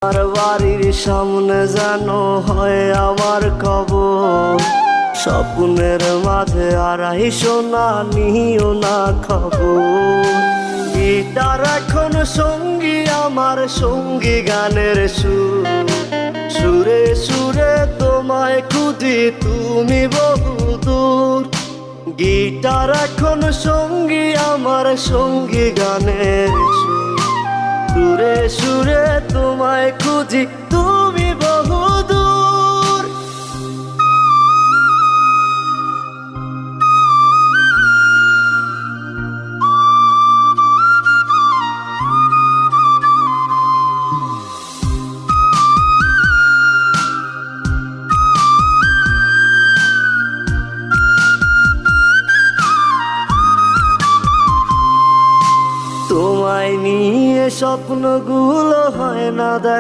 আর বাড়ির সামনে যেন হয় আমার কবর, স্বপ্নের মাঝে আড়াইশো না নিও না খবর। গিটার এখন সঙ্গী আমার, সঙ্গী গানের সুর, সুরে সুরে তোমায় খুঁজি তুমি বহুদূর। গিটার এখন সঙ্গী আমার, সঙ্গী গানের সুর, সুরে সুরে তোমায় খুঁজি তুমি বহুদূর। তোমায় নিয়ে স্বপ্নগুলো হয় না দেখা।